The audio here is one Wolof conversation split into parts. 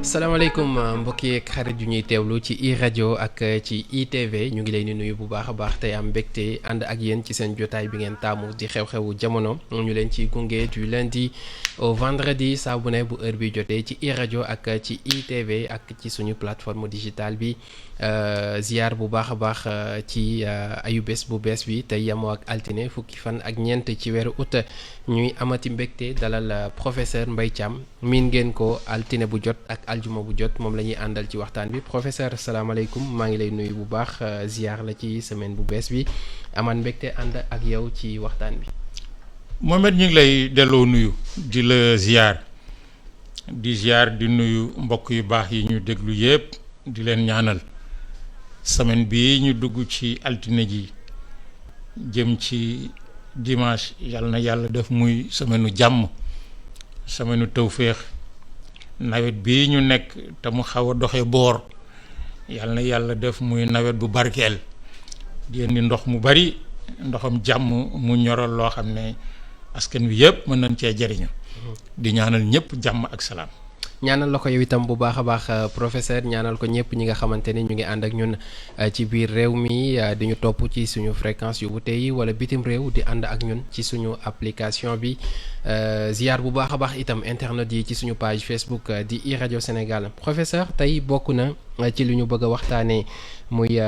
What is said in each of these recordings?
salaamaaleykum mbokki yeeg xarit yu ñuy teewlu ci i rajo ak ci ITV ñu ngi leen di nuyu bu baax a baax tey am mbégte ànd ak yéen ci seen jotaay bi ngeen taamu di xew-xewu jamono ñu leen ci gunge du lundi au vendredi saa bu ne bu heure bi jotee ci i rajo ak ci ITV ak ci suñu plateforme digitale bi ziar bu baax a baax ci ayubés bu bees bi tey yemoo ak altine fukki fan ak ñeent ci weeru août ñuy amati mbégte dalal professeur Mbaye Thiam miin ngeen ko altine bu jot ak aljuma bu jot moom la ñuy àndal ci waxtaan bi professeur salaamaaleykum maa ngi lay nuyu bu baax ziar la ci semaine bu bees bi amaan mbégte ànd ak yow ci waxtaan bi. Mohamed ñu ngi lay delloo nuyu di la ziar di nuyu mbokk yu baax yi ñu déglu yépp di leen ñaanal semaine bi ñu dugg ci altine ji jëm ci dimanche yàlla na yàlla def muy semaine jàmm semaine tawféex nawet bii ñu nekk te mu xaw a doxe boor yàlla na yàlla def muy nawet bu barkeel di indi ndox mu bari ndoxam jàmm mu ñoral loo xam ne askan wi yëpp mën nañ cee jëriñu di ñaanal ñëpp jàmm ak salaam. ñaanal la ko yow itam bu baax a baax professeur ñaanal ko ñëpp ñi nga xamante ni ñu ngi ànd ak ñun ci biir réew mi di ñu topp ci suñu fréquence yu wute yi wala bitim réew di ànd ak ñun ci suñu application bi ziar bu baax a baax itam internet yi ci suñu page Facebook di i rajo Sénégal professeur tey bokk na ci li ñu bëgg a waxtaanee muy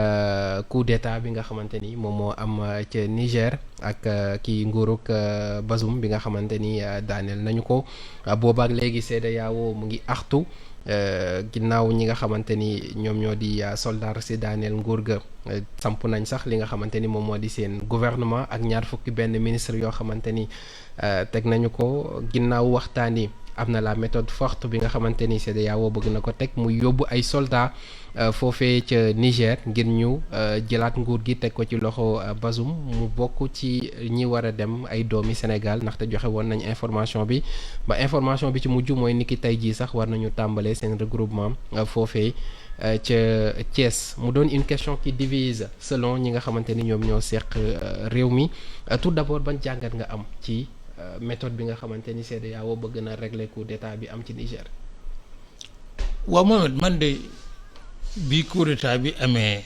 coup d'état bi nga xamante ni moom moo am ca Niger ak kii nguurug Bazoum bi nga xamante ni daaneel nañu ko boobaak léegi CEDEAO mu ngi artu ginnaaw ñi nga xamante ni ñoom ñoo di soldat si daaneel nguur ga samp nañ sax li nga xamante ni moom moo di seen gouvernement ak ñaar fukki benn ministre yoo xamante ni teg nañu ko ginnaaw waxtaan yi am na la méthode forte bi nga xamante ni CEDEAO bëgg na ko teg muy yóbbu ay soldats foofee ca Niger ngir ñu jëlaat nguur gi teg ko ci loxo Bazoum mu bokk ci ñi war a dem ay doomi Sénégal ndaxte joxe woon nañ information bi ba information bi ci mujj mooy niki tey jii sax war nañu tàmbalee seen regroupement foofee ca Thiès mu doon une question qui divise selon ñi nga xamante ni ñoom ñoo seq réew mi tout d'abord ban jàngat nga am ci méthode bi nga xamante ni CEDEAO bëgg na régler coup d'état bi am ci Niger. waaw Mohamed man de bi coup d'état bi amee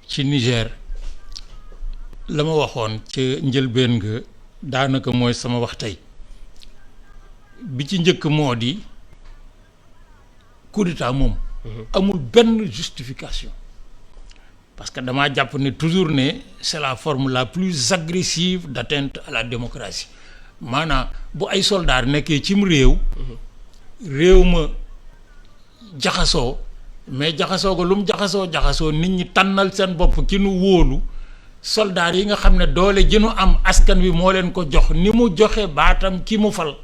ci Niger la ma waxoon ca njëlbeen nga daanaka mooy sama wax tey bi ci njëkk moo di coup d'état moom. amul benn justification. parce que damaa jàpp ne toujours ne c'est la forme la plus agressive d'atteinte à la démocratie maanaam bu ay soldats nekkee cim réew ma jaxasoo mais jaxasoo ko lu mu jaxasoo nit ñi tànnal seen bopp ki nu wóolu soldats yi nga xam ne doole ji nu am askan wi moo leen ko jox ni mu joxe baatam ki mu fal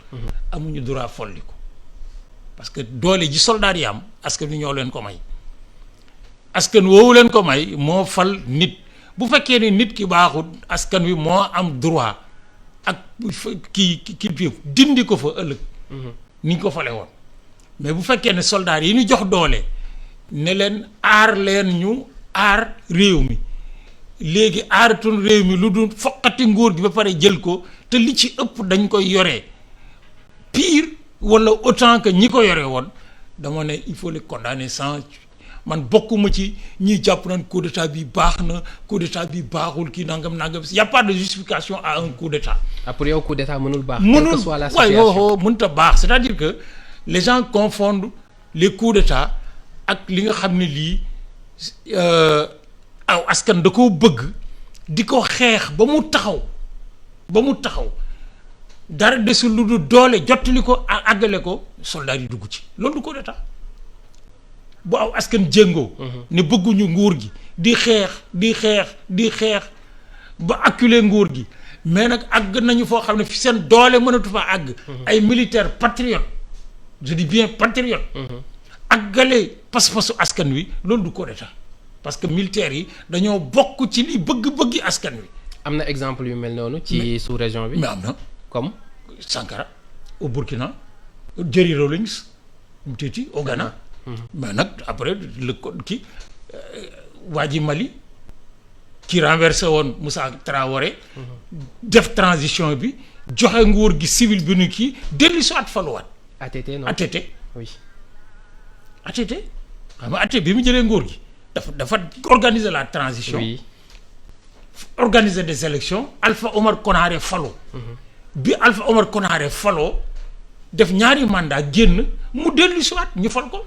amuñu droit folli ko parce que doole ji soldats yi am askan wi ñoo leen ko may askan woowu leen ko may moo fal nit bu fekkee ne nit ki baaxul askan wi moo am droit ak kii dindi ko fa ëllëg ni ñu ko fale woon mais bu fekkee ne soldats yi ñu jox doole ne leen aar leen ñu aar réew mi léegi aaratul réew mi lu dul foqati nguur gi ba pare jël ko te li ci ëpp dañ koy yoree pire wala autant que ñi ko yore woon dama ne il faut les condamner sans man bokkuma ci ñiy jàpp naan coup d'état bi baax na coup d'état bi baaxul kii nangam y a pas de justification à un coup d'état. pour yow coup d'état mënul baax. quelle que soit la situation mënut a baax c'est-à-dire que les gens confondent les coups d'état ak li nga xam ne lii aw askan da koo bëgg di ko xeex ba mu taxaw dara desul lu du doole jottali ko àggale ko soldats yi dugg ci loolu du coup d'état. bu aw askan jéngoo ne bëgguñu nguur gi di xeex ba acculer nguur gi mais nag àgg nañu foo xam ne fi seen doole mënatu fa àgg ay militaires patriotes je dis bien patriotes àggale pas-pasu askan wi loolu du coup d'état parce que militaires yi dañoo bokk ci li bëgg-bëggi askan wi. am na exemple yu mel noonu ci sous-région bi. mais am na comme Sankara au Burkina, Jerry Rawlings mu teeti au Ghana. mais nag après le kii waa ji Mali ki renversé woon Moussa Traoré. def transition bi joxe nguur gi civil bi nu kii dellu si waat faluwaat. ATT non ATT. oui. ATT xam nga ATT bi mu jëlee nguur gi dafa organiser la transition. oui. organiser des élections Alpha Omar Konaré falo. bi Alpha Omar Konaré falo def ñaari mandat génn mu dellu si waat ñu fal ko.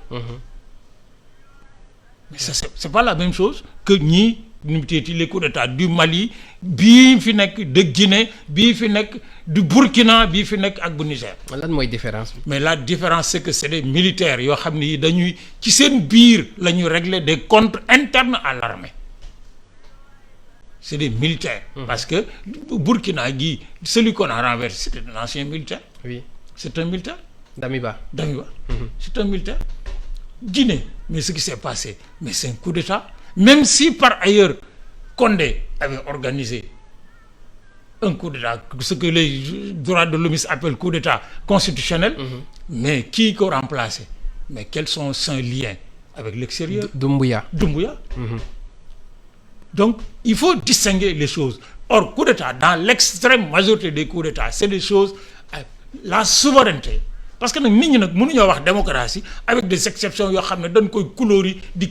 mais ça c'est pas la même chose que ñii ñu teeti les coups d'état du Mali bii fi nekk de Guinée bii fi nekk du Burkina bii fi nekk ak bu Niger. lan mooy différence bi. mais la différence c'est que c'est des militaires yoo xam ni dañuy ci seen biir la ñuy régler des comptes internes à l'armée c'est des militaires. parce que Burkina gi celui qu'on a renversé c'était un ancien militaire. oui. c'est un militaire. Damiba. C'est un militaire. Guinée, mais ce qui s'est passé, mais c'est un coup d'État. Même si par ailleurs Condé avait organisé un coup d'État, ce que les droits de l'homme appellent coup d'État constitutionnel, mais qui l'a remplacé? Mais quels sont ses liens avec l'extérieur? Doumbouya. Donc, il faut distinguer les choses. Or, coup d'État, dans l'extrême majorité des coups d'État, c'est des choses, la souveraineté. Parce que nag nit ñi nag mënuñoo wax démocratie avec des exceptions yoo xam ne dañ koy couleur di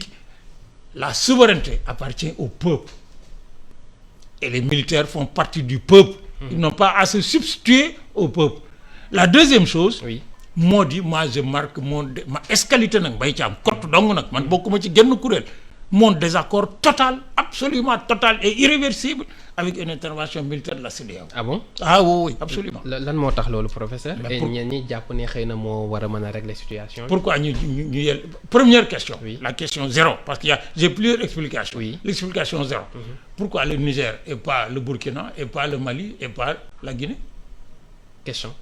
la souveraineté appartient au peuple et les militaires font partie du peuple. Ils n'ont pas à se substituer au peuple. La deuxième chose. oui. moo di moi je marque ma escalité nag bay ci am kott dong nag man bokkuma ci genn kuréel mon désaccord total absolument total et irréversible avec une intervention militaire de la CEDEAO. ah bon. ah oui absolument. lan moo tax loolu professeur. mais ñenn ñi jàpp ne xëy na moo war a mën a régler situation bi. pourquoi ñu yel première question. oui. la question zéro parce qu'il y a j'ai plusieurs explications. oui. L'explication zéro. Pourquoi le Niger et pas le Burkina et pas le Mali et pas la Guinée. question.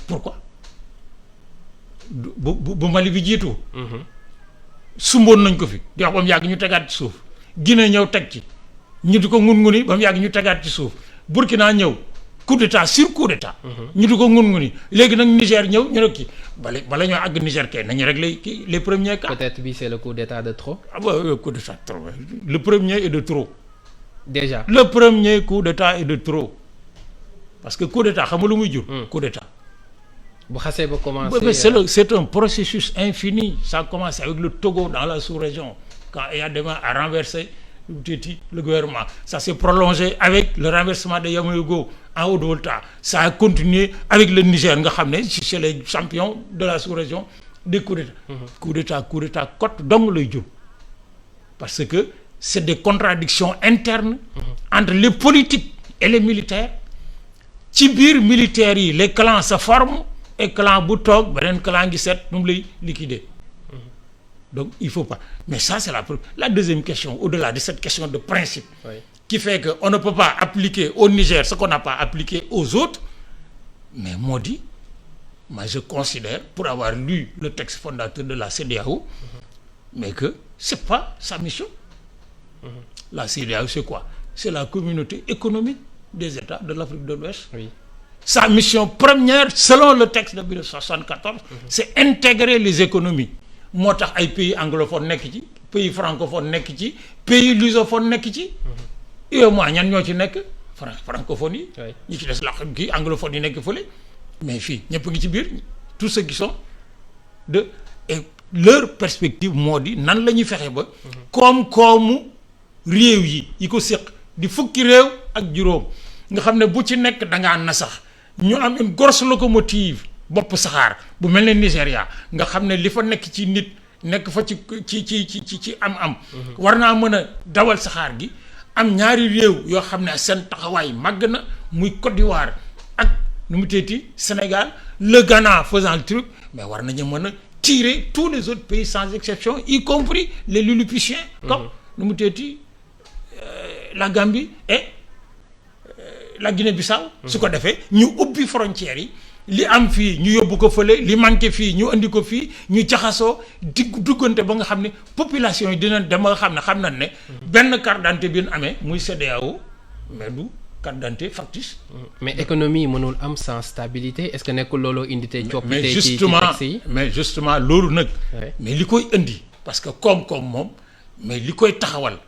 Pourquoi bu Mali bi jiitu. sumboon nañ ko fi di wax ba mu yàgg ñu tegaat ci suuf Guinée ñëw teg ci ñu di ko ngun-nguni ba mu yàgg ñu tegaat ci suuf Burkina ñëw coup d'état sur coup d'état. ñu di ko ngun-nguni léegi nag Niger ñëw ñu ne kii bala ñoo àgg Niger kay nañu régler les premiers cas. peut-être bi c'est le coup d'état de trop. ah bah coup d'état de trop le premier est de trop. déjà le premier coup d'état est de trop parce que coup d'état xam nga lu muy jur. coup d'état. bu xasee ba commencer. C'est un processus infini. Ça commence avec le Togo dans la sous-région quand Eyadema a renversé le gouvernement. Ça s'est prolongé avec le renversement de Yamoyogo en Haute-Volta. Ça a continué avec le Niger nga xam ne c'est les champions de la sous-région des coups d'état. coup d'état cote dong lay jur parce que c'est des contradictions internes entre les politiques et les militaires. Ci biir militaires yi les clans se forment et clan bu toog beneen clan gi set nu mu lay liquider. Donc il faut pas. Mais ça c'est la deuxième question au-delà de cette question de principe. oui. Qui fait que on ne peut pas appliquer au Niger ce qu'on n'a pas appliqué aux autres. Mais moo di moi je considère pour avoir lu le texte fondateur de la CEDEAO mais que c'est pas sa mission. La CEDEAO c'est quoi? C'est la communauté économique des États de l'Afrique de l'Ouest. oui. Sa mission première selon le texte de 1974 c'est intégrer les économies. Moo tax ay pays anglophones nekk ci pays francophones nekk ci pays lusophones nekk ci. UEMOA ñan ñoo ci nekk francophones yi. oui. ñi ci des la kii anglophones yi nekk fële. mais fii ñëpp ngi ci biir tous ceux qui sont et leur perspective moo di nan la ñuy fexe ba. koom-koomu réew yi ko séq di fukki réew ak juróom nga xam ne bu ci nekk da ngaa na sax ñu am une grosse locomotive bopp saxaar bu mel ne Nigéria nga xam ne li fa nekk ci nit nekk fa ci am war naa mën a dawal saxaar gi am ñaari réew yoo xam ne seen taxawaay màgg na muy Côte d'Ivoire ak nu mu teeti Sénégal le Ghana faisant le truc mais war nañu mën a tirer tous les autres pays sans exception y compris les Lilliputiens comme nu mu teeti la Gambie et la Guinée-Bissau su ko defee ñu ubbi frontières yi li am fii ñu yóbbu ko fële li manqué fii ñu andi ko fii ñu jaxasoo duggante ba nga xam ne population yi dina dem nga xam nañ ne benn carte d'identité bi ñu amee muy CEDEAO mais du carte d'identité factice. mais économie yi mënul am sans stabilité est-ce que nekkul looloo indi tey coppite mais ci texte yi mais justement loolu nag Ouais. mais li koy indi parce que koom-koom moom mais li koy taxawal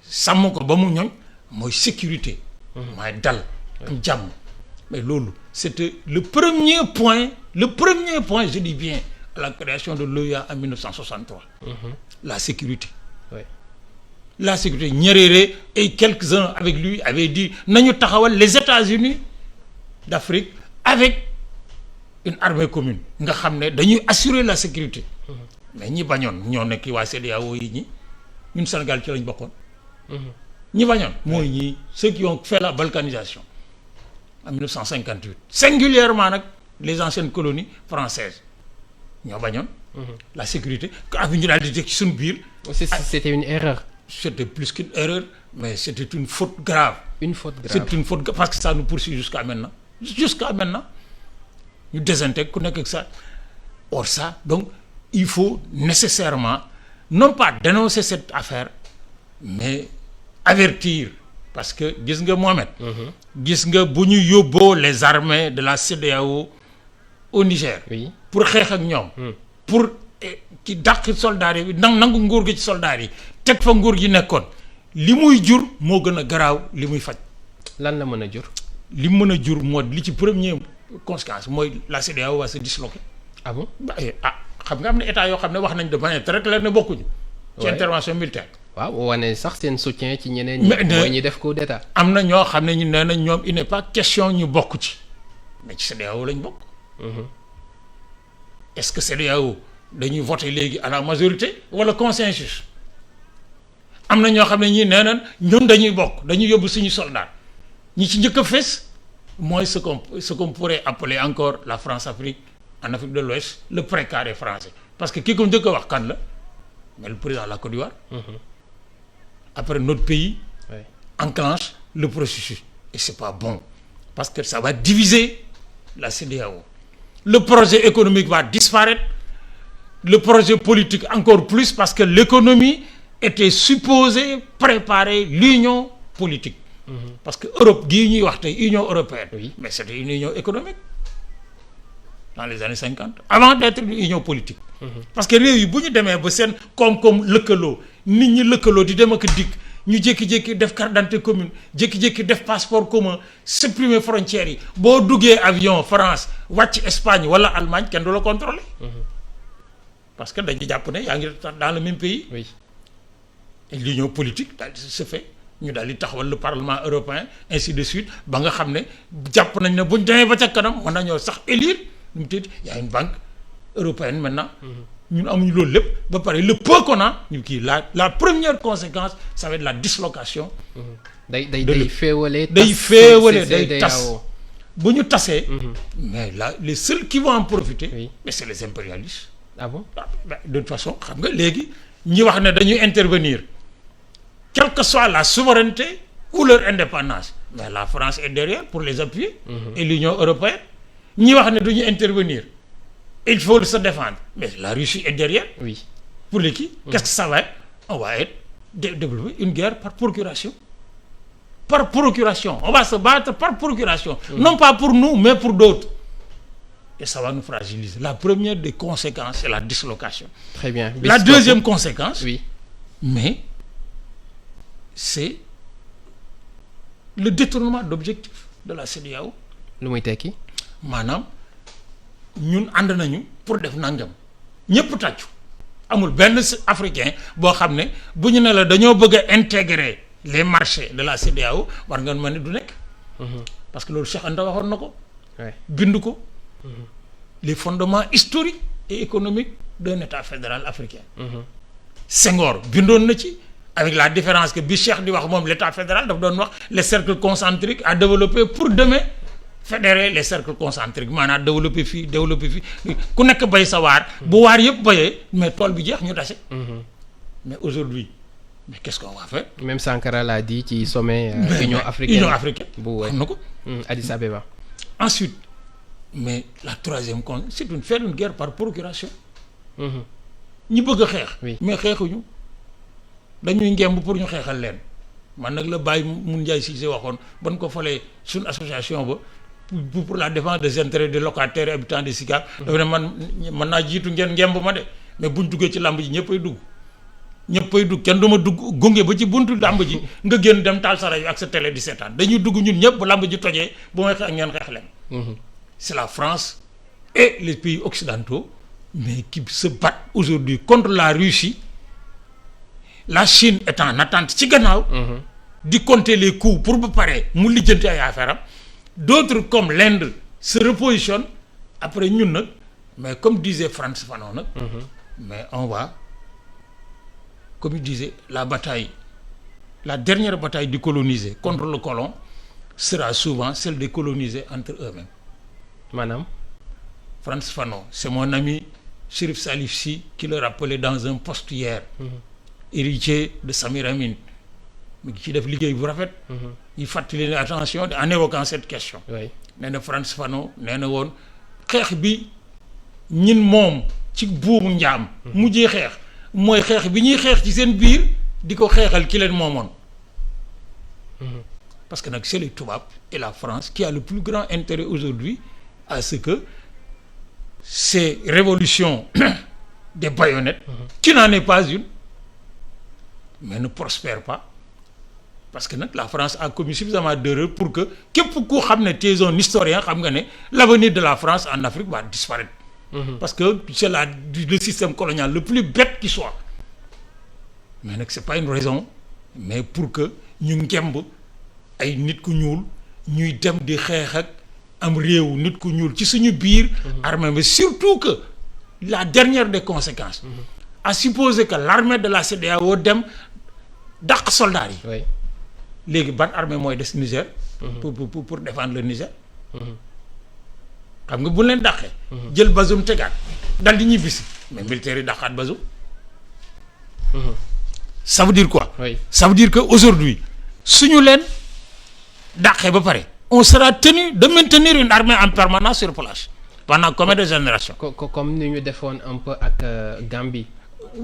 sàmm ko ba mu ñoñ mooy sécurité mooy dal am jàmm mais loolu c'était le premier point je dis bien à la création de l'OUA en 1963. La sécurité. Oui. La sécurité. Nyerere et quelques-uns avec lui avaient dit nañu taxawal les États-Unis d'Afrique avec une armée commune nga xam ne dañuy assurer la sécurité. Mais ñi bañoon ñoo nekk waa CEDEAO yi ñi ñun Sénégal ci lañ bokkoon. ñi bañoon mooy ñii ceux qui ont fait la balkanisation en 1958 singulièrement nag les anciennes colonies françaises ñoo bañoon. La sécurité ak ñu daal di teg ci suñu biir. C'était une erreur. C'était plus qu'une erreur, mais c'était une faute grave. Une faute grave. C'est une faute grave parce que ça nous poursuit jusqu'à maintenant. Jusqu'à maintenant. Nous désintègrons, connectons ça. Or ça, donc, il faut nécessairement, non pas dénoncer cette affaire, mais avertir. Parce que, gis nga Mohamed, gis nga bu ñu yóbboo les armées de la CEDEAO au Niger. Oui. Pour xeex ak ñoom. Pour ci dàq soldats yi nangu nguur gi ci soldats yi teg fa nguur gi nekkoon li muy jur moo gën a garaaw li muy faj. lan la mën a jur. li mën a jur moo li ci premier conséquence mooy la CEDEAO va se disloquer. Ah bon. xam nga am na état yoo xam ne wax nañ de manière très claire ne bokkuñu. ci intervention militaire. waaw wane sax seen soutien ci ñeneen ñi. mooy ñi def coup d'état. am na ñoo xam ne ñu nee nañ ñoom il n'est pas question ñu bokk ci mais ci CEDEAO lañ bokk. Est-ce que CEDEAO dañuy voter léegi à la majorité wala consensus am na ñoo xam ne ñii nee nañ ñun dañuy bokk dañuy yóbbu suñu soldat ñi ci njëkk a fës mooy ce qu'on pourrait appeler encore la France-Afrique en Afrique de l'Ouest le précaré français parce que ki ko njëkk a wax kan la mais le président de la Côte d'Ivoire. Après notre pays enclenche le processus et c'est pas bon parce que ça va diviser la CEDEAO. Le projet économique va disparaître. Le projet politique encore plus parce que l'économie était supposée préparer l'union politique. Parce que Europe gii ñuy wax tey Union européenne. Oui. Mais c'était une union économique dans les années 50 avant d'être une union politique. Parce que réew yi bu ñu demee ba seen koom-koom lëkkaloo nit ñi lëkkaloo di dem ak dikk ñu jékki-jékki def carte d'identité commune jékki-jékki def passeport commun supprimer frontières yi boo duggee avion France wàcc Espagne wala Allemagne kenn du la contrôler. Parce que dañuy jàpp ne yaa ngi dans le même pays. Oui. Et l'union politique daal di se fait ñu daal di taxawal le parlement européen ainsi de suite ba nga xam ne jàpp nañ ne buñ demee ba ca kanam mën nañoo sax élire ñu mu tëdd y a une banque européenne maintenant. ñun amuñu loolu lépp ba pare le peu qu'on a ñu kii la première conséquence ça va être la dislocation. day féewale. day tas bu ñu tasee. mais là les seuls qui vont en profiter. Oui. Mais c'est les impérialistes. Ah bon? De toute façon xam nga léegi ñi wax ne dañuy intervenir quelle que soit la souveraineté ou leur indépendance mais la France est derrière pour les appuyer. Et l'Union européenne ñi wax ne duñu intervenir il faut se défendre mais la Russie est derrière. Oui. Pour les qui? Qu'est-ce que ça va être? On va développer une guerre par procuration. Par procuration on va se battre par procuration. Non pas pour nous mais pour d'autres. Et ça va nous fragiliser. La première des conséquences, c'est la dislocation. Très bien. La deuxième conséquence, oui. Mais c'est le détournement d'objectifs de la CEDEAO. lu muy tekki. maanaam ñun ànd nañu pour def nangam ñëpp tàccu amul benn africain boo xam ne bu ñu ne la dañoo bëgg a intégrer les marchés de la CEDEAO war nga mën ne du nekk. Parce que loolu Cheikh Anta waxoon na ko. bind ko. Les fondements historiques et économiques d'un État fédéral africain. Senghor bindoon na ci avec la différence que bi Cheikh di wax moom l'État fédéral daf doon wax les cercles concentriques à développer pour demain fédérer les cercles concentriques maanaam développer fii ku nekk bay sa waar. bu waar yëpp bayee mais tool bi jeex ñu tase. Mais aujourd'hui mais qu'est-ce qu'on va faire? Même Sankara l'a dit ci sommet Union africaine. Union africaine bu xam na ko. Addis Abeba. Ensuite. Mais la troisième c'est faire une guerre par procuration. ñi bëgg a xeex. mais xeexuñu dañuy ngemb pour ñu xeexal leen man nag la Baye Mun Njaay Cissé waxoon ban ko falee suñu association ba pour la défense des intérêts des locataires et habitants de Sicap. dafa ne man naa jiitu ngeen ngemb ma de mais buñ duggee ci làmb ji ñëppay dugg kenn du ma dugg gunge ba ci buntu làmb ji nga génn dem taal sa rajo ak sa télé di seetaan dañuy dugg ñun ñëpp ba làmb ji tojee bu may xeex ngeen xeex leen. C'est la France et les pays occidentaux mais qui se battent aujourd'hui contre la Russie. La Chine est en attente ci gannaaw. di compter les coups pour ba pare mu lijjanti ay affaire am. D'autres comme l'Inde se repositionnent après ñun nag mais comme disait Frantz Fanon nag. mais on va comme il disait la dernière bataille du colonisé contre le colon sera souvent celle des colonisés entre eux-mêmes. maanaam. Frantz Fanon c'est mon ami Chérif Salif Sy qui le rappelait dans un post hier. héritier de Samir Amin mu ngi ci def liggéey bu rafet. il fàttali attention en évoquant cette question. oui nee na Frantz Fanon nee na woon xeex bi ñin moom ci buumu njaam. mujjee xeex mooy xeex bi ñuy xeex ci seen biir di ko xeexal ki leen moomoon. parce que nag c'est les tubaab et la France qui a le plus grand intérêt aujourd'hui à ce que ces révolutions des baïonnettes. qui n'en est pas une. mais ne prospère pas parce que nag la France a commis suffisamment d'erreurs pour que képp ku xam ne tu es un historien xam nga ne l'avenir de la France en Afrique va disparaître. parce que c'est le système colonial le plus bête qui soit. mais nag c'est pas une raison mais pour que ñu ngemb ay nit ku ñuul ñuy dem di xeex ak am réew nit ku ñuul ci suñu biir. armée mais surtout que la dernière des conséquences. à supposer que l'armée de la CEDEAO dem dàq soldats yi. oui léegi ban armée mooy des Niger. pour défendre le Niger. xam nga bu leen dàqee. jël Bazoum tegaat dal di ñibbisi mais militaires yi dàqaat Bazoum. ça veut dire quoi. oui ça veut dire que aujourd'hui suñu leen dàqee ba pare on sera tenu de maintenir une armée en permanence sur place pendant combien de générations. comme ni ñu defoon un peu ak Gambie.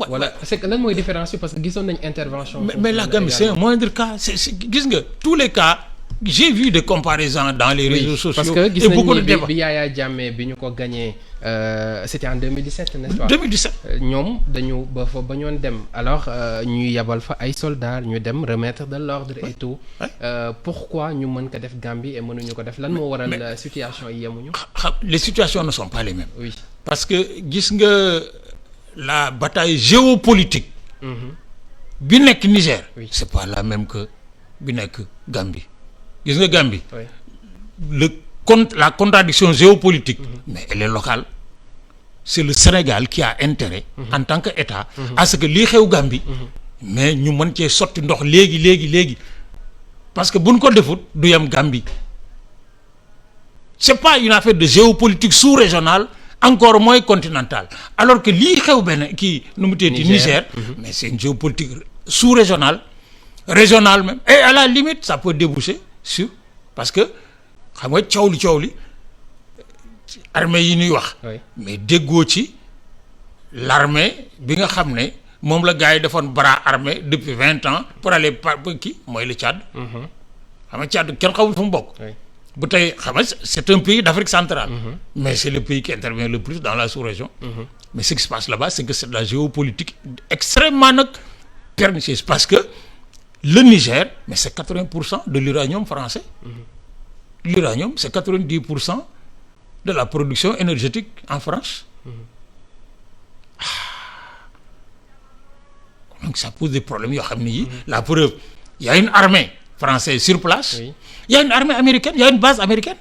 voilà c'est que lan mooy différence bi parce que gisoon nañ intervention. mais la Gambie c'est un moindre cas c'est gis nga tous les cas j'ai vu des comparaisons dans les réseaux sociaux. parce que gis nañ ni bi Yaya Jammeh bi ñu ko gagné c'était en 2017 n'est-ce pas. 2017 ñoom dañu ba fa ba ñoon dem alors ñuy yabal fa ay soldats ñu dem remettre de l'ordre et tout. pourquoi ñu mën ko def Gambie et mënuñu ko def lan moo waral situation yi yemuñu. les situations ne sont pas les mêmes. oui parce que gis nga. La bataille géopolitique. bi nekk Niger. oui c'est pas la même que bi nekk Gambie. gis nga Gambie. oui la contradiction géopolitique. mais elle est locale. c'est le Sénégal qui a intérêt. en tant que État. à ce que lii xew Gambie. mais ñu mën cee sotti ndox léegi. parce que buñ ko defut du yem Gambie. c'est pas une affaire de géopolitique sous-régionale. encore moins continental alors que lii xew benn kii nu mu teeti Niger mais c'est une géopolitique sous-régionale régionale même et à la limite ça peut déboucher sur parce que xam nga coow li armée yi ñuy wax mais déggoo ci l'armée bi nga xam ne moom la gars yi defoon bras armé depuis 20 ans pour aller par kii mooy le Tchad. xam nga Tchad kenn xamul fu mu bokk. bu tey xam nga c'est un pays d'Afrique centrale. mais c'est le pays qui intervient le plus dans la sous-région. mais ce qui se passe là-bas c'est que c'est de la géopolitique extrêmement nag pernicieuse parce que le Niger mais c'est 80% de l'uranium français. L'uranium c'est 90% de la production énergétique en France. Donc ça pose des problèmes yoo xam ne yi la preuve il y a une armée française sur place. Il y a une armée américaine, il y a une base américaine.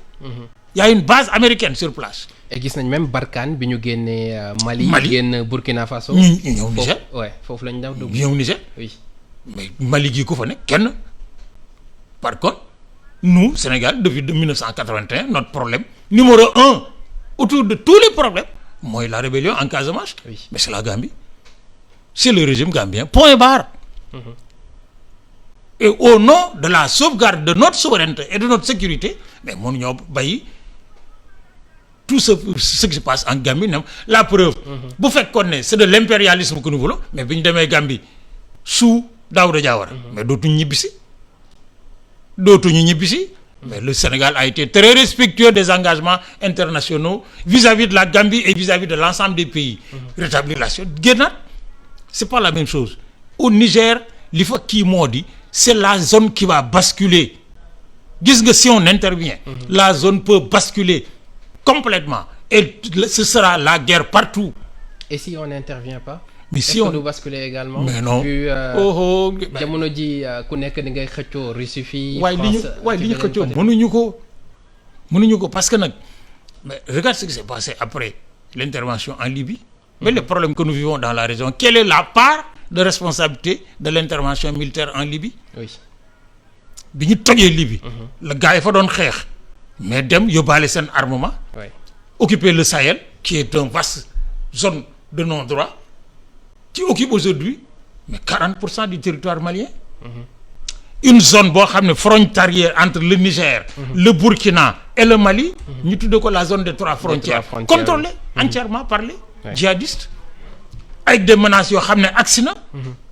Il y a une base américaine sur place. Et gis nañ même Barkhane bi ñu génnee Mali génn Burkina Faso. ñu ñëw Niger foofu lañ daw dugg. ñëw Niger. oui mais Mali gi ko fa nekk kenn. par contre nous Sénégal depuis 1981 notre problème numéro 1 autour de tous les problèmes mooy la rébellion en Casamance. mais c'est la Gambie. C'est le régime gambien point barre. Et au nom de la sauvegarde de notre souveraineté et de notre sécurité mais mënuñoo bàyyi tout ce qui se passe en Gambie la preuve. bu fekkoon ne c'est de l'impérialisme que nous voulons mais bi ñu demee Gambie sous Daouda Diawara. mais dootuñu ñibbisi. mais le Sénégal a été très respectueux des engagements internationaux vis-à-vis de la Gambie et vis-à-vis de l'ensemble des pays. rétablir la situation génnaat c'est pas la même chose au Niger li fa kii moo di c'est la zone qui va basculer gis nga si on intervient la zone peut basculer complètement et ce sera la guerre partout Et si on n'intervient pas? Mais est-ce si que on du basculer également? mais non Vu oh jamono ji ku nekk di ngay xëccoo Russie fii. waaye li ñu xëccoo mënuñu ko parce que nag mais regarde ce qui s'est passé après l'intervention en Libye. Mais les problèmes que nous vivons dans la région, quelle est la part de responsabilité de l'intervention militaire en Libye? Oui. bi ñu tojee Libye. le gars yi fa doon xeex. mais dem yóbbaale seen armement. Oui. occuper le Sahel qui est une vaste zone de non-droit qui occupe aujourd'hui mais 40% du territoire malien. Une zone boo xam ne frontalière entre le Niger, le Burkina et le Mali. ñu tuddee ko la zone des trois frontières. Contrôlée entièrement par les djihadistes. Avec des menaces yoo xam ne agsi na.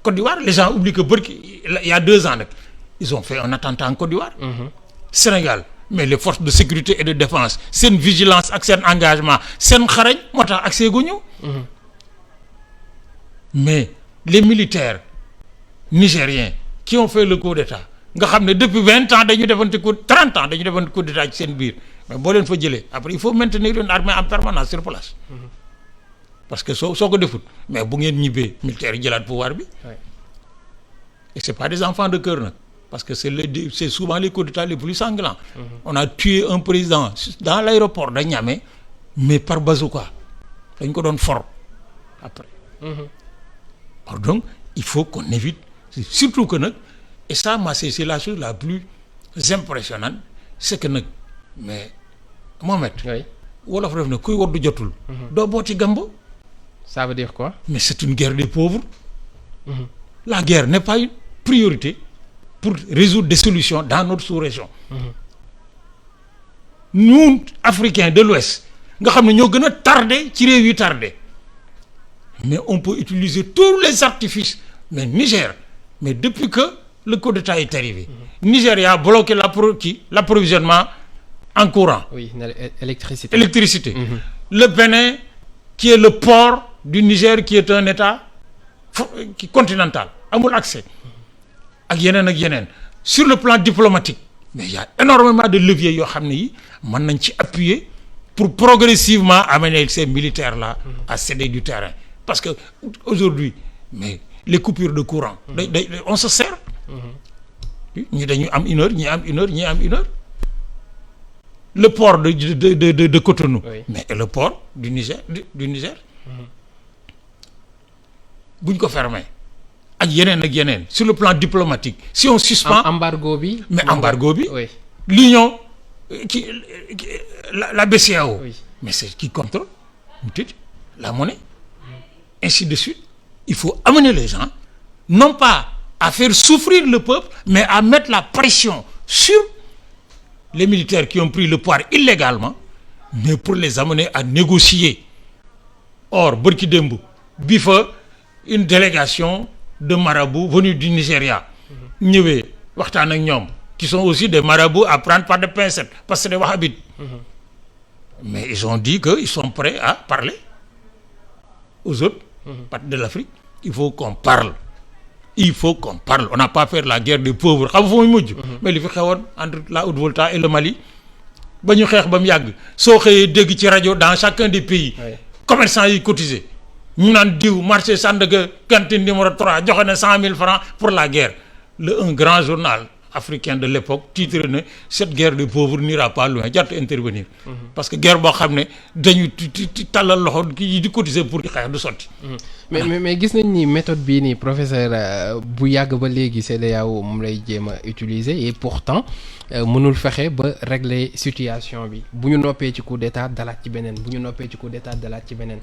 Côte d'Ivoire, les gens oublient que il y a 2 ans nag ils ont fait un attentat en Côte d'Ivoire. Sénégal, mais les forces de sécurité et de défense seen vigilance ak seen engagement seen xarañ moo tax accès gu ñu. Mais les militaires nigériens qui ont fait le coup d'état nga xam ne depuis 20 ans dañu defante 30 ans dañu defante coup d'état ci seen biir mais boo leen fa jëlee après il faut maintenir une armée en permanence sur place. Parce que soo ko defut mais bu ngeen ñibbee militaires yi jëlaat pouvoir bi. Et c'est pas des enfants de cœur nag parce que c'est souvent les coups d'état les plus sanglants. On a tué un président dans l'aéroport de Niamey mais par bazooka dañ ko doon for après. Donc il faut qu'on évite surtout que nag et ça c'est la chose la plus impressionnante c'est que nag mais Mohamed. Oui. wolof def na kuy woddu jotul. doo booti gambo. Ça veut dire quoi? Mais c'est une guerre des pauvres. La guerre n'est pas une priorité pour résoudre des solutions dans notre sous-région. Nous, Africains de l'Ouest, nga xam ne ñoo gën a tardé ci réew yi tardé. Mais on peut utiliser tous les artifices. Mais Niger, mais depuis que le coup d'État est arrivé, Nigeria a bloqué l'approvisionnement en courant. Oui, électricité. Le Bénin, qui est le port du Niger, qui est un État continental, amul accès. Ak yeneen. Sur le plan diplomatique, mais il y a énormément de leviers yoo xam ne yi mën nañ ci appuyer pour progressivement amener ces militaires-là à céder du terrain. Parce que aujourd'hui, mais les coupures de courant, on se sert. ñi dañu am 1 heure, ñi am 1 heure, ñi am 1 heure. Le port de Cotonou, oui. Mais le port du Niger, buñ ko fermé ak yeneen sur le plan diplomatique si on suspend embargo bi. Mais embargo bi. Oui. L'Union la BCEAO. Oui. Mais c'est qui contrôle la monnaie. Ainsi de suite. Il faut amener les gens non pas à faire souffrir le peuple mais à mettre la pression sur les militaires qui ont pris le pouvoir illégalement, mais pour les amener à négocier. Or, bërki démb bi fa une délégation de marabouts venus du Nigeria ñëwee waxtaan ak ñoom qui sont aussi des marabouts à prendre par des pincettes parce que c'est des wahhabites. Mais ils ont dit qu'ils sont prêts à parler aux autres parties de l'Afrique. Il faut qu'on parle. On n'a pas fait la guerre des pauvres xam nga fu muy mujj. Mais li fi xewoon entre la Haute-Volta et le Mali ba ñu xeex ba mu yàgg soo xëyee dégg ci rajo dans chacun des pays. Commerçants yi cotisé ñu naan diw marché Sandaga cantine numéro 3 joxe na 100 000 francs pour la guerre. Un grand journal africain de l'époque titre ne cette guerre des pauvres n'ira pas loin jarut intervenir. Parce que guerre boo xam ne dañu tàllal loxo kii di cotiser pour di xeex du sotti. mais gis nañ ni méthode bii nii professeur bu yàgg ba léegi CEDEAO moom lay jéem a utiliser et pourtant mënul fexe ba régler situation bi bu ñu noppee ci coup d'état dalaat ci beneen bu ñu noppee ci coup d'état dalaat ci beneen.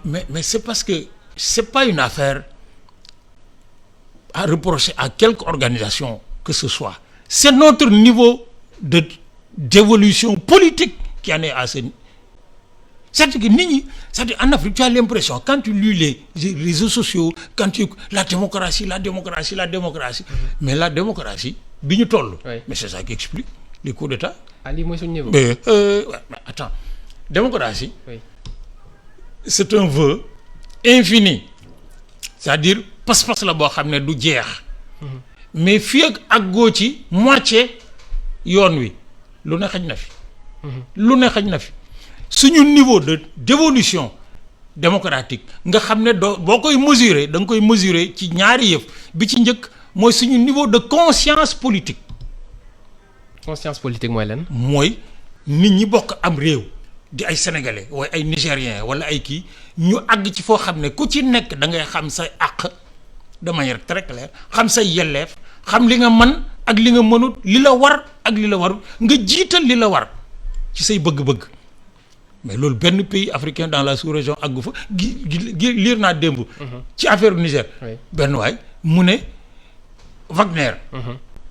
mais c'est parce que c'est pas une affaire à reprocher à quelque organisation que ce soit. C'est notre niveau d'évolution politique qui en est à ce niveau. C'est-à-dire que en Afrique, tu as l'impression, quand tu lis les réseaux sociaux, la démocratie, mais la démocratie, oui. Mais c'est ça qui explique les coups d'État. Ali, moi, niveau. Mais, attends, démocratie, oui. C'est un vœu infini. C'est-à-dire, passe-passe la boo xam ne du jeex. Mais fii ak góo ci moitié yoon wi lu ne xaj na fi. Suñu niveau d'évolution démocratique nga xam ne boo koy mesurer da nga koy mesurer ci ñaari yëf bi ci njëkk mooy suñu niveau de conscience politique. conscience politique mooy lan. mooy nit ñi bokk am réew di ay sénégalais wala ay nigériens wala ay kii ñu àgg ci foo xam ne ku ci nekk da ngay xam say àq de manière très claire xam say yelleef xam li nga mën ak li nga mënut li la war ak li la warut nga jiital li la war ci say bëgg-bëgg. mais loolu benn pays africain dans la sous-région àggu fa liir naa démb. ci affaire Niger. benn waay mu ne Wagner.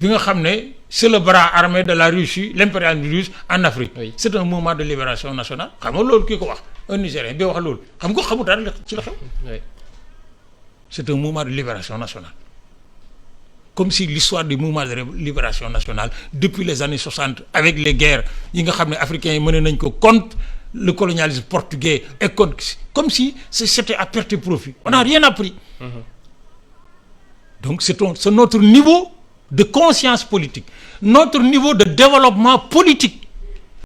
bi nga xam ne c'est le bras armé de la Russie l'impérialisme russe en Afrique. Oui. C'est un mouvement de libération nationale xam nga loolu kii ko wax un Nigérien bi wax loolu xam nga xamul dara ci la xew. C'est un mouvement de libération nationale. Comme si l'histoire du mouvement de libération nationale depuis les années 60 avec les guerres yi nga xam ne africains yi mené nañ ko contre le colonialisme portugais et contre comme si c'était à perte et profit. On n'a rien appris. Donc c'est notre niveau de conscience politique, notre niveau de développement politique.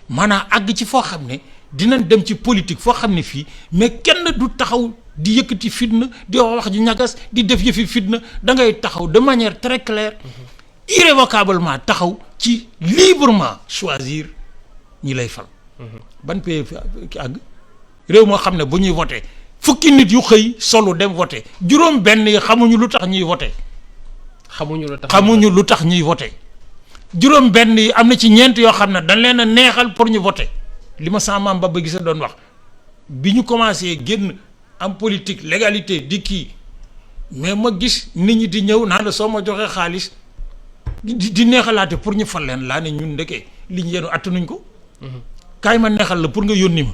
Maanaam àgg ci foo xam ne dinañ dem ci politique foo xam ne fii mais kenn du taxaw di yëkkati fitna di wax ju ñagas di def yëfi fitna da ngay taxaw de manière très claire irrévocablement taxaw ci librement choisir ñi lay fal. ban pays ki àgg réew moo xam ne bu ñuy voté fukki nit yu xëy solo dem voté juróom benn yi xamuñu lu tax ñuy voté. xamuñu lu tax ñuy voté juróom benn yi am na ci ñeent yoo xam ne dañ leen a neexal pour ñu voté li ma sama maam ba gisa doon wax bi ñu commencé génn am politique légalité di kii mais ma gis nit ñi di ñëw naan la soo ma joxee xaalis di neexalaate pour ñu fal leen laa ne ñun ndekee li ñu yenu attanuñ ko. kaay ma neexal la pour nga yónni ma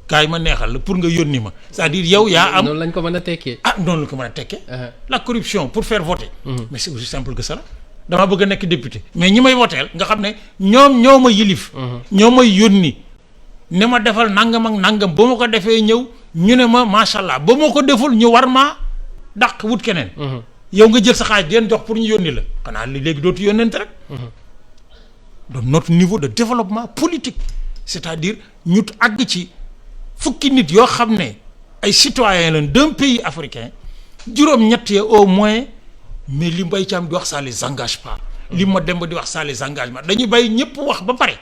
kaay ma neexal la pour nga yónni ma c'est-à-dire yow yaa am. noonu lañ ko mën a tekkee. noonu lañ ko mën a tekkee. la corruption pour faire voter. mais c'est aussi simple que ça. damaa bëgg a nekk député mais ñi may voteel nga xam ne ñoom ñoo ma yilif. ñoo may yónni ne ma defal nangam ak nangam ba ma ko defee ñëw ñu ne ma macha allah ba ma ko deful ñu war maa dàq wut keneen. yow nga jël sa xaalis di leen jox pour ñu yónni la xanaa léegi dootu yónnente rek. donc notre niveau de développement politique c'est-à-dire ñu àgg ci fukki nit yoo xam ne ay citoyens lañ d'un pays africain juróom-ñett yi au moins mais li Mbaye Thiam di wax ça les engage pas. li ma dem ba di wax ça les engage pas dañuy bàyyi ñëpp wax ba pare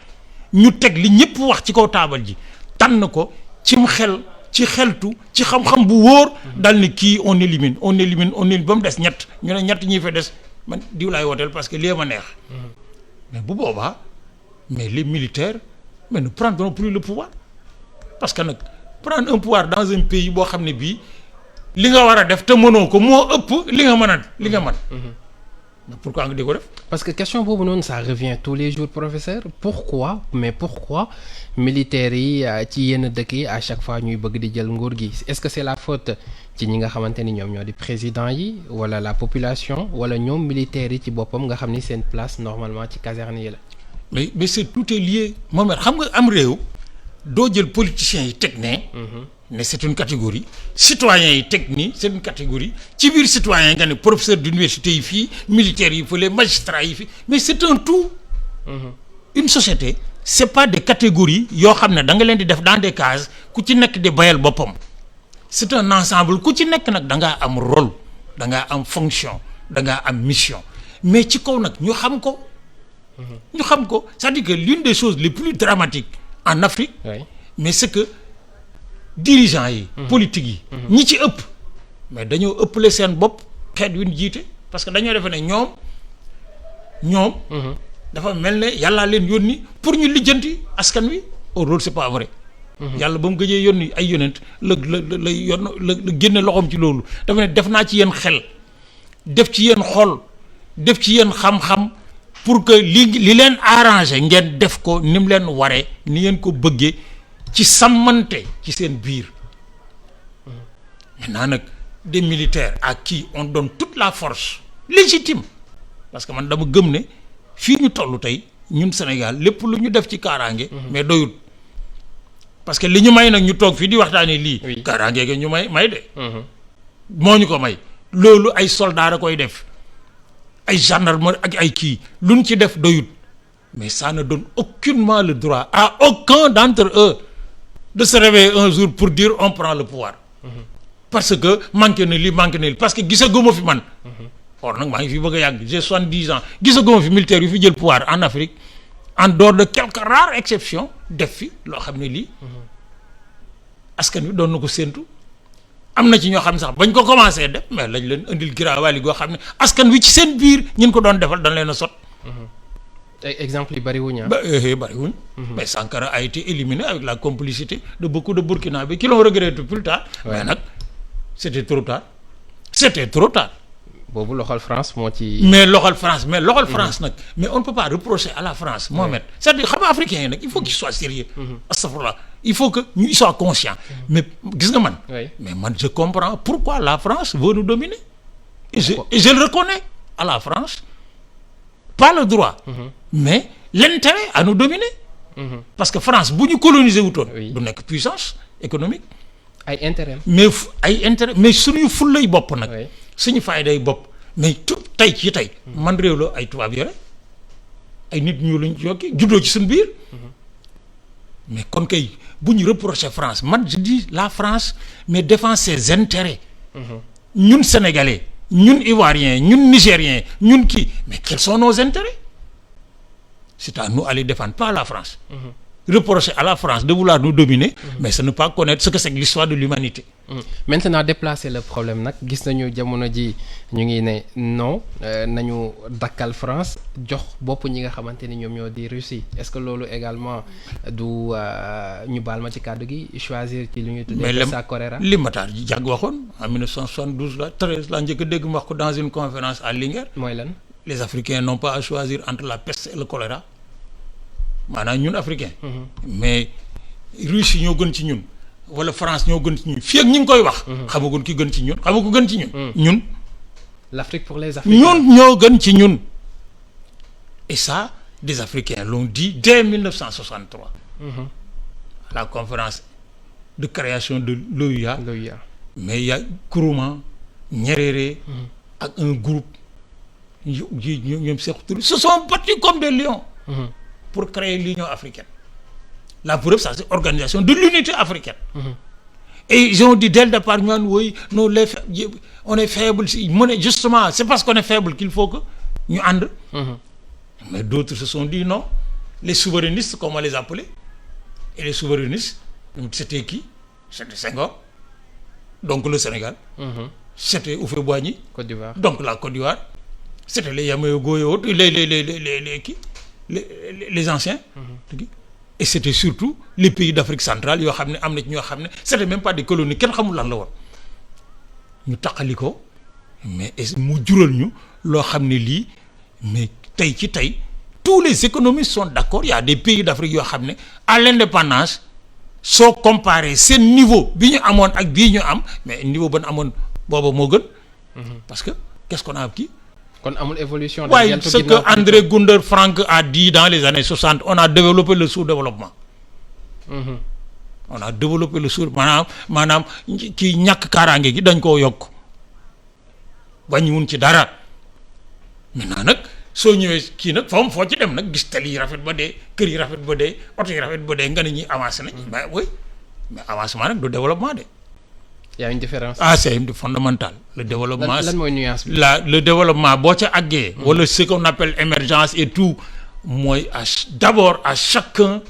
ñu teg li ñëpp wax ci kaw taabal ji tànn ko cim xel ci xeltu ci xam-xam bu wóor dal ni kii on élimine ba mu des ñett ñu ne ñett ñi fa des man diw laay wooteel parce que lii ma neex. mais bu boobaa mais les militaires mais ne prendront plus le pouvoir parce que nag prendre un pouvoir dans un pays boo xam ne bii li nga war a def te mënoo ko moo ëpp li nga mën. mais pourquoi nga di ko def. parce que question boobu noonu ça revient tous les jours professeur pourquoi militaires yi ci yenn dëkk yi à chaque fois ñuy bëgg di jël nguur gi est-ce que c'est la faute ci ñi nga xamante ni ñoom ñoo di président yi wala la population wala ñoom militaires yi ci boppam nga xam ni seen place normalement ci caserne yi la. mais c'est tout est lié Mohamed xam nga am réew doo jël politiciens yi teg ne. mais c'est une catégorie citoyens yi teg nii c'est une catégorie ci biir citoyens yi nga ne professeur d'université yi fii militaires yi fële magistrats yi fii mais c'est un tout. Une société c'est pas des catégories yoo xam ne da nga leen di def dans des cases ku ci nekk di bayal boppam c'est un ensemble ku ci nekk nag da ngaa am rôle da ngaa am fonction da ngaa am mission mais ci kaw nag ñu xam ko. C'est-à-dire que l'une des choses les plus dramatiques en Afrique. Oui. Mais c'est que dirigeants yi. politique yi. ñi ci ëpp. mais dañoo ëppale seen bopp xeet wi ñu jiite parce que dañoo defe ne ñoom. dafa mel ne yàllaa leen yónni pour ñu lijjanti askan wi au rôle c'est pas vrai. yàlla ba mu gëjee yónni ay yonent la génne loxoom ci loolu dafa ne def naa ci yéen xel def ci yéen xol def ci yéen xam-xam pour que li leen arrangé ngeen def ko ni mu leen waree ni ngeen ko bëggee ci sàmmante ci seen biir. maintenant nag des militaires à qui on donne toute la force légitime parce que man dama gëm ne fii ñu toll tey ñun Sénégal lépp lu ñu def ci kaaraange. mais doyut parce que li ñu may nag ñu toog fii di waxtaanee lii. kaaraange gi ñu may de. moo ñu ko may loolu ay soldats a koy def ay gendarmes ak ay kii lu ñu ci def doyut mais ça ne donne aucunement le droit à aucun d'entre eux de se réveiller un jour pour dire on prend le pouvoir. Parce que manqué na lii parce que gisaguma fi man. or nag maa ngi fi bëgg a yàgg j'ai 70 ans gisaguma fi militaire yu fi jël pouvoir en Afrique en dehors de quelques rares exceptions def fi loo xam ne lii askan wi doon na ko séentu. am na ci ñoo xam ne sax bañ ko commencé def mais lañ leen indil giraawaali goo xam ne askan wi ci seen biir ñun ko doon defal dañ leen a sot. ay exemple yi bariwuñ bariwuñ. mais Sankara a été éliminé avec la complicité de beaucoup de Burkinabés qui l'ont regretté plus tard. mais nag c'était trop tard. boobu loxol France moo ci. mais loxol France nag mais on ne peut pas reprocher à la France. Mohamed c'est-à-dire xam nga africains yi nag il faut qu'ils soient sérieux. astafurlah il faut que ñu soient conscients. mais gis nga man. mais man je comprends pourquoi la France veut nous dominer. et je le reconnais à la France. pas le droit. mais l'intérêt à nous dominer. parce que France bu ñu coloniser wutoon. du nekk puissance économique. ay intérêt mais suñu fullay bopp nag. suñu fayday bopp mais tey ci tey. man réew la ay tubaab yore ay nit ñu luñ yokki juddoo ci suñu biir. mais kon kay bu ñu reprocher France man je dis la France mais défend ses intérêts. ñun sénégalais ñun ivoiriens ñun nigériens ñun kii mais quels sont nos intérêts. c'est à nous aller défendre pas la France. Reprocher à la France de vouloir nous dominer. mais c'est ne pas connaître ce que c'est que l'histoire de l'humanité. Maintenant déplacer le problème nag gis nañu jamono ji ñu ngi ne non nañu dakkal France jox bopp ñi nga xamante ni ñoom ñoo di Russie est-ce que loolu également du ñu baal ma ci kàddu gi choisir ci lu ñuy tuddee sa choléra. li Matar ji jàgg waxoon en 1972 la 13 la njëkk a dégg mu wax ko dans une conférence à Linguère. mooy lan. les Africains n'ont pas à choisir entre la peste et le choléra maanaam ñun Africains. mais Russie ñoo gën ci ñun. wala France ñoo gën ci ñun fii ak ñi ngi koy wax. xamaguñ ki gën ci ñun xamagu gën ci ñun. ñun. l'Afrique pour les Africains. ñun ñoo gën ci ñun. et ça des Africains l'ont dit dès 1963. à la conférence de création de l'OUA. mais il y a Nkrumah Nyerere. ak un groupe ñoom surtout se sont battus comme des lions. pour créer l'Union africaine. La preuve, ça c'est organisation de l'unité africaine. Et ils ont dit dès le départ, oui, nous, on est faible. Justement, c'est parce qu'on est faible qu'il faut que nous andons. Mais d'autres se sont dit non. Les souverainistes, comme on les appelait, et les souverainistes, c'était qui? C'était Senghor. Donc le Sénégal. C'était Houphouët-Boigny. Côte d'Ivoire. Donc la Côte d'Ivoire. C'était les Yamoyogo et autres, les anciens. Et c'était surtout les pays d'Afrique centrale yoo xam ne am na ci ñoo xam ne c'était même pas des colonies kenn xamul lan la woon ñu taqali ko mais mu jural ñu loo xam ne lii mais tey ci tey tous les économistes sont d'accord il y a des pays d'Afrique yoo xam ne à l'indépendance soo comparé seen niveau bi ñu amoon ak bii ñu am mais niveau ban amoon booba moo gën. parce que qu'est-ce qu'on a kii. kon amul évolution. waaye ce que André Gunder Frank a dit dans les années 60 on a développé le sous-développement. on a développé le maanaam kii ñàkk kaaraange gi dañ koo yokk wàññiwuñ ci dara maintenant nag soo ñëwee kii nag foo ci dem nag gis tali yi rafet ba dee kër yi rafet ba dee oto yi rafet ba dee nga ne ñuy avancé nañ. mais oui mais avancement nag du développement de. Il y a une différence. C'est fondamental. Le développement. Le développement, wala ce qu'on appelle émergence et tout, moi, d'abord à chacun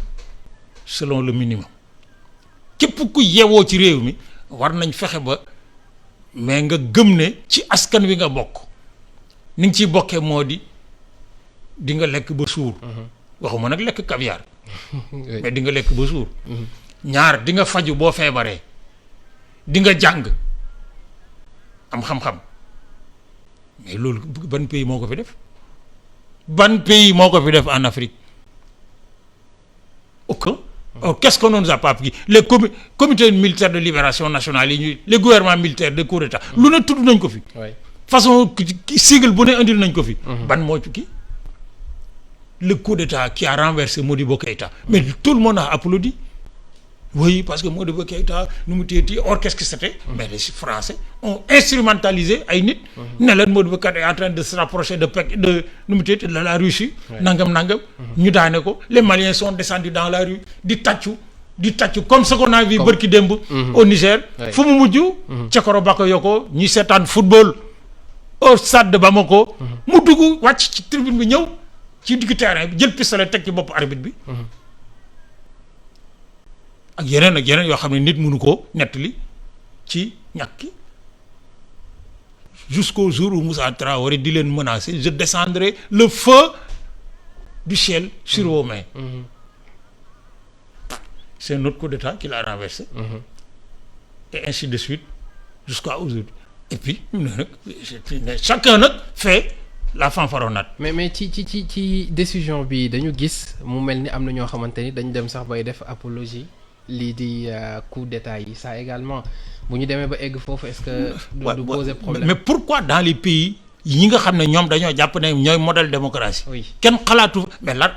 selon le minimum. Képp ku yewoo ci réew mi war nañ fexe ba mais nga gëm ne ci askan wi nga bokk ni nga ciy bokkee moo di nga lekk ba suur. waxuma nag lekk caviar. mais di nga lekk ba suur. ñaar di nga faju boo feebaree. di nga jàng am xam-xam mais loolu ban pays moo ko fi def en Afrique aucun. Alors qu'est-ce qu'on nous a pas appris les comités militaires de libération nationale yi les gouvernements militaires de coup d'état lu ne tudd nañ ko fi. façon sigle bu ne indil nañ ko fi. ban moo ci kii le coup d'état qui a renversé Modibo Keïta mais tout le monde a applaudi. Oui, parce que Modibo Keïta nous m'étions or qu'est-ce que c'était? Mais les Français ont instrumentalisé ay nit. ne leen Modibo Keïta est en train de se rapprocher de la Russie. nangam. ñu daane ko les Maliens sont descendus dans la rue di tàccu di tàcc comme ce qu'on a vu bërki démb au Niger. fu mu mujj. Cekoro Bakayoko ñi seetaan football au stade de Bamako. mu dugg wàcc ci tribune bi ñëw ci digg terrain bi jël pistolet teg ci bopp arbitre bi. ak yeneen yoo xam ne nit mënu koo nettali ci ñàkk jusqu'au jour où Moussa Traoré di leen menacer je descendrai le feu du ciel sur vos mains. C'est un autre coup d'État qui l'a renversé. Et ainsi de suite jusqu'à aujourd'hui. Et puis chacun nag fait la fanfaronnade. mais ci décision bi dañu gis mu mel ni am na ñoo xamante ni dañu dem sax bay def apologie lii di coup d'État yi ça également bu ñu demee ba egg foofu est-ce que du poser problème. Mais pourquoi dans les pays yi nga xam ne ñoom dañoo jàpp ne ñooy modèle démocratie. Oui. kenn xalaatu mais là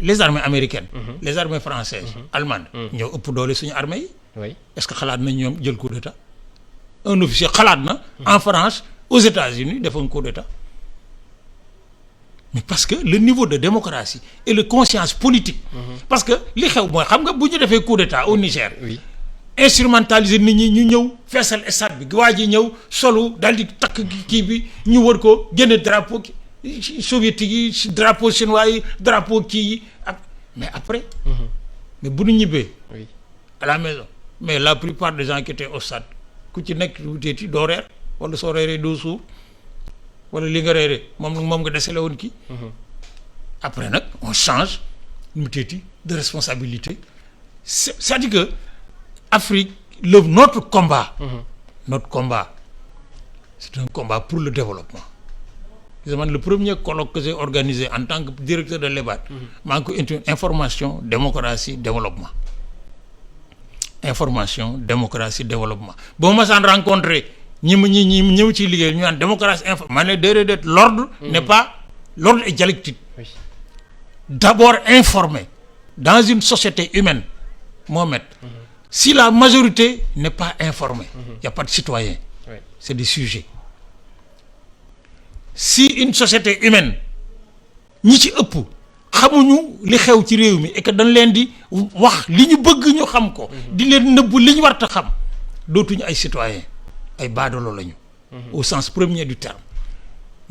les armées américaines. Les armées françaises. allemandes. ñoo ëpp doole suñu armée yi. oui est-ce que xalaat nañ ñoom jël coup d'État. Un officier xalaat na. en France aux États-Unis def un coup d'État. mais parce que le niveau de démocratie et de conscience politique. parce que li xew mooy xam nga bu ñu defee coup d'État au Niger. oui instrumentaliser nit ñi ñu ñëw feesal stade bi waa ji ñëw solu daal di takk kii bi ñu wër ko génne drapeau soviétique yi drapeau chinois yi drapeau kii yi mais après. mais bu ñu ñibbee. oui à la maison mais la plupart des gens qui étaient au stade ku ci nekk wuteeti doo reer wala soo reeree doo suur wala li nga reeree moom nga desele woon kii. après nag on change nu teeti de responsabilité c'est-à-dire que Afrique notre combat. Notre combat c'est un combat pour le développement. Le premier colloque que j'ai organisé en tant que directeur de l'EBAD, maa ngi ko indi information démocratie développement. Information démocratie développement boo ma saan rencontré ñi ñëw ci liggéey ñu naan démocratie ma ne déedéet l'ordre n'est pas l'ordre est dialectique. oui D'abord informer dans une société humaine Mohamed. Si la majorité n'est pas informée, il n'y a pas de citoyens. oui C'est des sujets. Si une société humaine ñi ci ëpp xamuñu li xew ci réew mi et que dañ leen di wax li ñu bëgg ñu xam ko. di leen nëbb li ñu war a xam dootuñu ay citoyens ay baadoolo lañu. au sens premier du terme.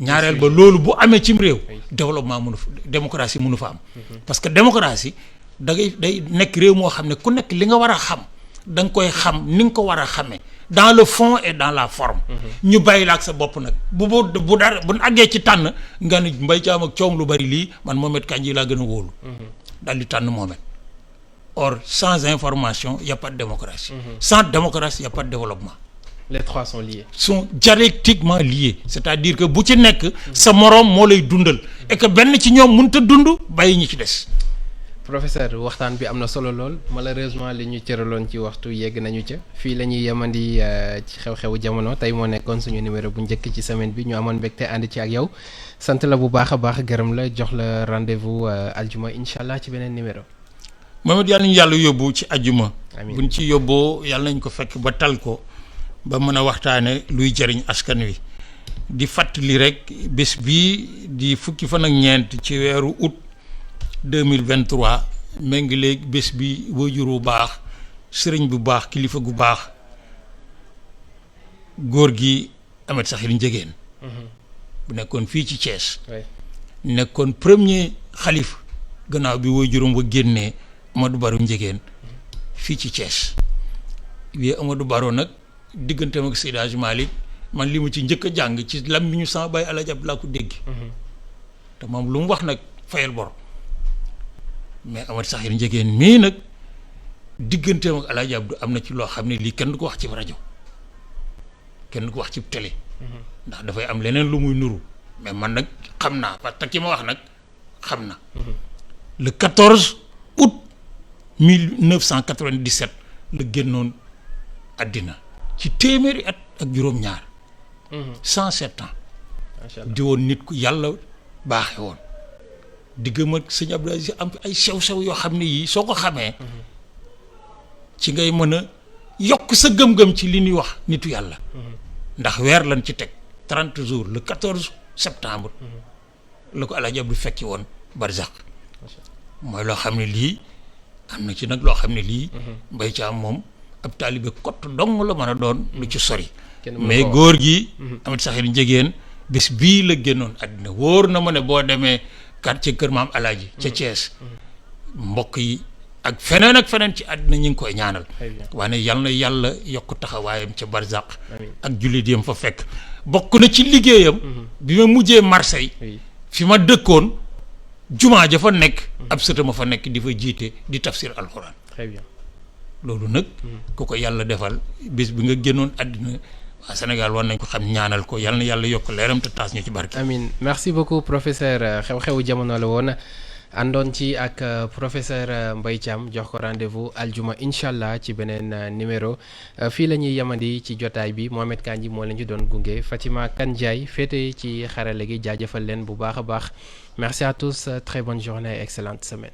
ñaareel ba loolu bu amee cim réew. développement démocratie mënu fa am. parce que démocratie day nekk réew moo xam ne ku nekk li nga war a xam da nga koy xam ni nga ko war a xamee dans le fond et dans la forme. ñu bàyyi la ak sa bopp nag bu dara bu àggee ci tànn nga ni Mbaye Thiam ak coom lu bari lii man Mohamed Kandji laa gën a wóolu. daal di tànn Mohamed. Or sans information y a pas de démocratie. Sans démocratie y a pas de développement. les trois sont liés. Sont dialectiquement liés c'est-à-dire que bu ci nekk sa moroom moo lay dundal et que benn ci ñoom mënut a dund bàyyi ñi ci des. Professeur waxtaan bi am na solo lool malheureusement li ñu cëraloon ci waxtu yegg nañu ca fii la ñuy yemandi ci xew-xewu jamono tey moo nekkoon suñu numéro bu njëkk ci semaine bi ñu amoon mbégte ànd ci ak yow sant la bu baax a baax gërëm la jox la rendez-vous aljuma incha allah ci beneen numéro. Mohamed yàlla nañu yàlla yóbbu ci aljuma. amiin buñ ci yóbboo yàlla nañ ko fekk ba tal ko ba mën a waxtaane luy jëriñ askan wi di fàttali rek bés bii di fukki fan ak ñeent ci weeru août 2023 méngaleeg bés bi waajur bu baax sëriñ bu baax kilifa gu baax góor gi Ahmed Sakhir Ndiéguène bu nekkoon fii ci Thiès. nekkoon premier xalif gannaaw bi waajuram ba génnee Amadou Baro Ndiéguène fii ci Thiès wi Amadou Baro nag digganteem ak Seydi Hadji Malick man li mu ci njëkk a jàng ci lam bi ñu sama bàyyi Alaaji Abdu laa ko dégg. te moom lu mu wax nag fayal bor. mais Ahmed Sakhir Ndiéguène mii nag digganteem ak Alaaji Abdu am na ci loo xam ne lii kenn du ko wax ci rajo kenn du ko wax ci télé. ndax dafay am leneen lu muy nuru mais man nag xam naa parce que ki ma wax nag xam na. le 14 août 1997 la génnoon àddina ci téeméeri at ak juróom-ñaar. 107 ans. macha allah di woon nit ku yàlla baaxe woon. diggam ak sëñ Abdou Aziz am ay sew-sew yoo xam ne yii soo ko xamee ci ngay mën a yokk sa gëm-gëm ci li ñuy wax nitu yàlla ndax weer lañ ci teg 30 jours le 14 septembre la ko Alaaji Abdou fekki woon barzak mooy loo xam ne lii am na ci nag loo xam ne lii Mbaye Thiam moom ab taalibe kott dong la mën a doon lu ci sori mais góor gi Amadou Sakhir Ndiéguène bés bii la génnoon àddina wóor na ma ne boo demee quartier kër maam Alaaji ca Thiès mbokk yi ak feneen ci àddina ñu ngi koy ñaanal waaye yal na yàlla yokk taxawaayam ca barzaq ak jullit yam fa fekk bokk na ci liggéeyam bi ma mujjee Marseille fi ma dëkkoon jumaa ja fa nekk ab sëta ma fa nekk di fa jiite di tafsir alxuraan loolu nag ku ko yàlla defal bés bi nga génnoon àddina waa Sénégal war nañ ko xam ñaanal ko yal na yàlla yokk leeram te taas ñu ci barke amiin merci beaucoup professeur xew-xewu jamono la woon àndoon ci ak professeur Mbaye Thiam jox ko rendez-vous aljuma incha allah ci beneen numéro fii la ñuy yemandi ci jotaay bi Mohamed Kandji moo leen ci doon gunge Fatima Kane Ndiaye féete ci xarale gi jaajëfal leen bu baax a baax merci à tous très bonne journée excellente semaine.